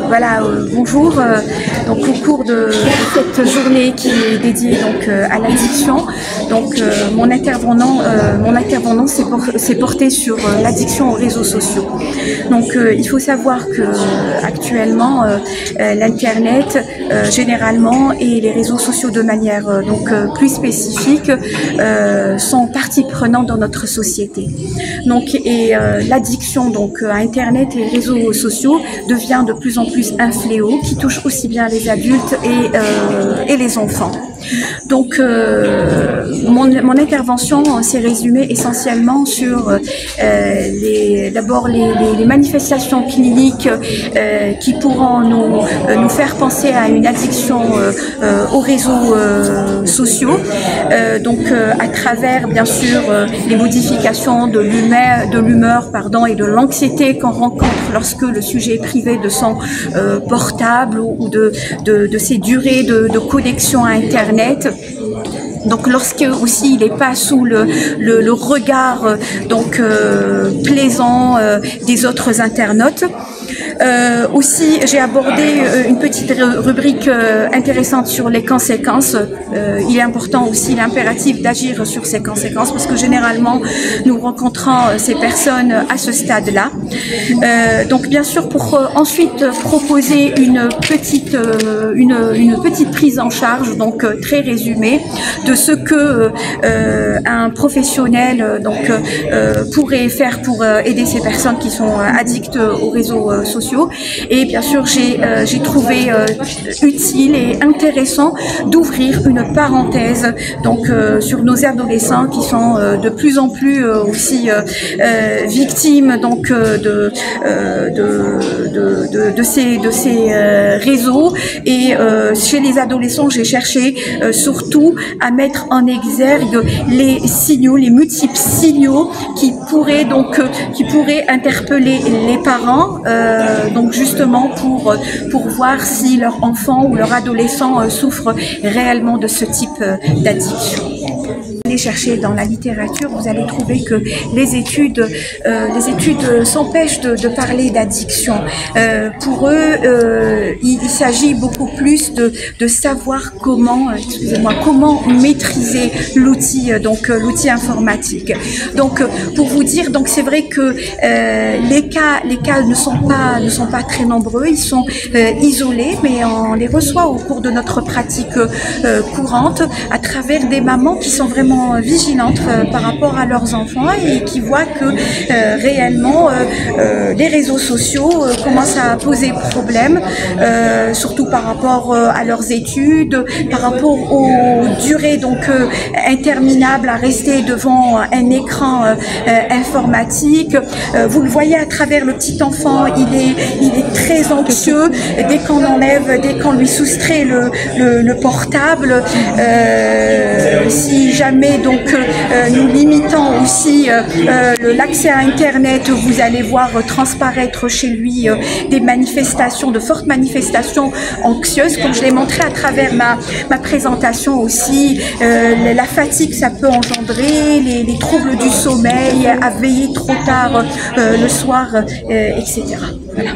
Voilà, bonjour. Donc au cours de cette journée qui est dédiée donc à l'addiction, donc mon intervenant s'est porté sur l'addiction aux réseaux sociaux. Donc il faut savoir que actuellement l'internet généralement et les réseaux sociaux de manière plus spécifique sont partie prenante dans notre société. Donc l'addiction donc à internet et les réseaux sociaux devient de plus en plus un fléau qui touche aussi bien les adultes et les enfants. Donc mon intervention s'est résumée essentiellement sur d'abord les manifestations cliniques qui pourront nous faire penser à une addiction aux réseaux sociaux, à travers bien sûr les modifications de l'humeur et de l'anxiété qu'on rencontre lorsque le sujet est privé de son portable ou de ses durées de connexion à Internet. Donc lorsque aussi il n'est pas sous le regard plaisant des autres internautes. Aussi, j'ai abordé une petite rubrique intéressante sur les conséquences. Il est important aussi, l'impératif d'agir sur ces conséquences parce que généralement, nous rencontrons ces personnes à ce stade-là. Donc, bien sûr, pour ensuite proposer une petite prise en charge, donc très résumée, de ce que un professionnel pourrait faire pour aider ces personnes qui sont addictes aux réseaux sociaux. Et bien sûr, j'ai trouvé utile et intéressant d'ouvrir une parenthèse sur nos adolescents qui sont de plus en plus aussi victimes de ces réseaux. Et chez les adolescents, j'ai cherché surtout à mettre en exergue les signaux, les multiples signaux qui pourraient interpeller les parents. Donc justement pour voir si leur enfant ou leur adolescent souffre réellement de ce type d'addiction. Allez chercher dans la littérature, vous allez trouver que les études s'empêchent de parler d'addiction. Pour eux, il s'agit beaucoup plus de savoir comment maîtriser l'outil, l'outil informatique. Donc pour vous dire, donc c'est vrai que les cas ne sont pas très nombreux, ils sont isolés, mais on les reçoit au cours de notre pratique courante à travers des mamans qui sont vraiment vigilantes par rapport à leurs enfants et qui voient que réellement les réseaux sociaux commencent à poser problème, surtout par rapport à leurs études, par rapport aux durées interminables à rester devant un écran informatique. Vous le voyez à travers le petit enfant, il est très anxieux dès qu'on lui soustrait le portable. Si jamais nous limitons aussi l'accès à Internet, vous allez voir transparaître chez lui de fortes manifestations anxieuses, comme je l'ai montré à travers ma présentation aussi. La fatigue, ça peut engendrer les troubles du sommeil, à veiller trop tard le soir, etc. Voilà.